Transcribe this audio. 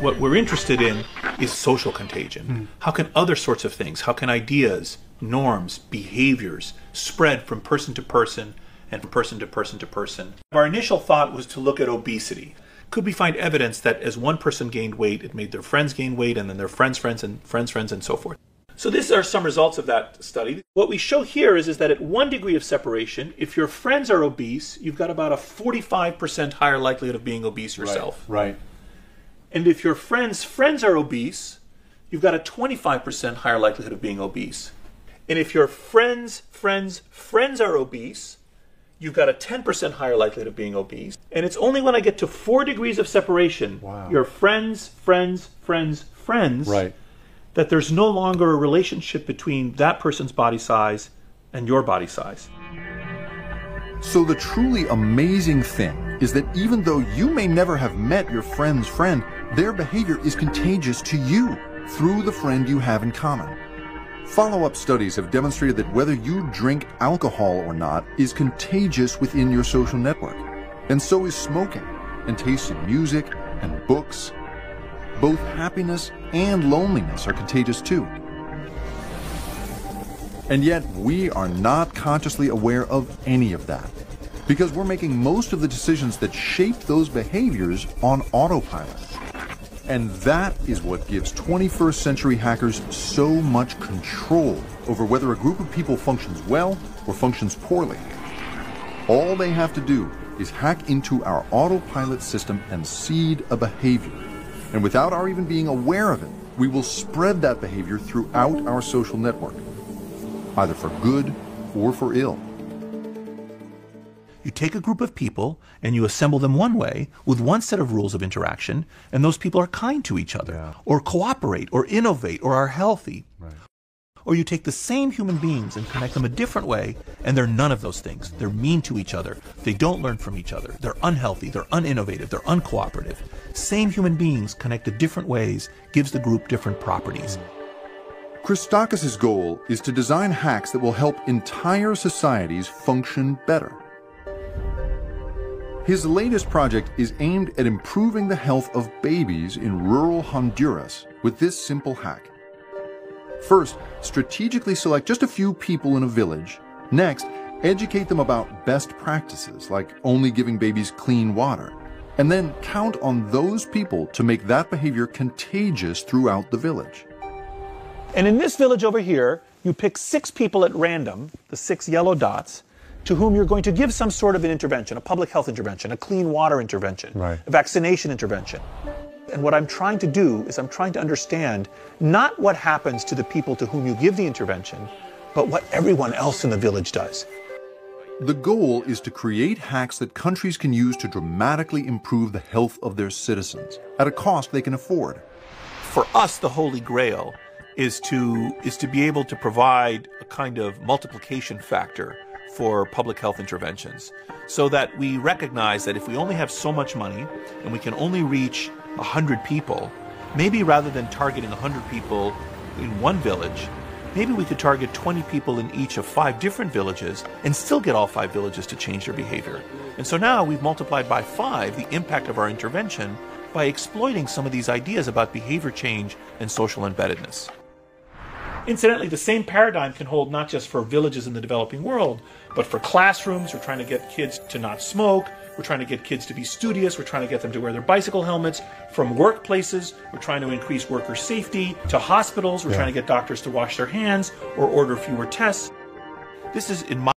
What we're interested in is social contagion. How can other sorts of things, how can ideas, norms, behaviors spread from person to person and from person to person to person? Our initial thought was to look at obesity. Could we find evidence that as one person gained weight, it made their friends gain weight, and then their friends' friends and friends' friends and so forth? So these are some results of that study. What we show here is that at 1 degree of separation, if your friends are obese, you've got about a 45% higher likelihood of being obese yourself. Right. And if your friends' friends are obese, you've got a 25% higher likelihood of being obese. And if your friends' friends' friends are obese, you've got a 10% higher likelihood of being obese. And it's only when I get to 4 degrees of separation, your friends, friends, friends, friends, that there's no longer a relationship between that person's body size and your body size. So the truly amazing thing is that even though you may never have met your friend's friend, their behavior is contagious to you through the friend you have in common. Follow-up studies have demonstrated that whether you drink alcohol or not is contagious within your social network. And so is smoking, and taste in music and books. Both happiness and loneliness are contagious too. And yet we are not consciously aware of any of that, because we're making most of the decisions that shape those behaviors on autopilot. And that is what gives 21st century hackers so much control over whether a group of people functions well or functions poorly. All they have to do is hack into our autopilot system and seed a behavior. And without our even being aware of it, we will spread that behavior throughout our social network, either for good or for ill. You take a group of people and you assemble them one way with one set of rules of interaction, and those people are kind to each other, or cooperate, or innovate, or are healthy. Or you take the same human beings and connect them a different way, and they're none of those things. They're mean to each other. They don't learn from each other. They're unhealthy. They're uninnovative. They're uncooperative. Same human beings connected different ways gives the group different properties. Christakis' goal is to design hacks that will help entire societies function better. His latest project is aimed at improving the health of babies in rural Honduras with this simple hack. First, strategically select just a few people in a village. Next, educate them about best practices, like only giving babies clean water. And then count on those people to make that behavior contagious throughout the village. And in this village over here, you pick 6 people at random, the 6 yellow dots, to whom you're going to give some sort of an intervention, a public health intervention, a clean water intervention, a vaccination intervention. And what I'm trying to do is I'm trying to understand not what happens to the people to whom you give the intervention, but what everyone else in the village does. The goal is to create hacks that countries can use to dramatically improve the health of their citizens at a cost they can afford. For us, the holy grail is to be able to provide a kind of multiplication factor for public health interventions, so that we recognize that if we only have so much money and we can only reach 100 people, maybe rather than targeting 100 people in one village, maybe we could target 20 people in each of 5 different villages and still get all 5 villages to change their behavior. And so now we've multiplied by 5 the impact of our intervention by exploiting some of these ideas about behavior change and social embeddedness. Incidentally, the same paradigm can hold not just for villages in the developing world, but for classrooms. We're trying to get kids to not smoke. We're trying to get kids to be studious. We're trying to get them to wear their bicycle helmets. From workplaces, we're trying to increase worker safety. To hospitals, we're trying to get doctors to wash their hands or order fewer tests. This is, in my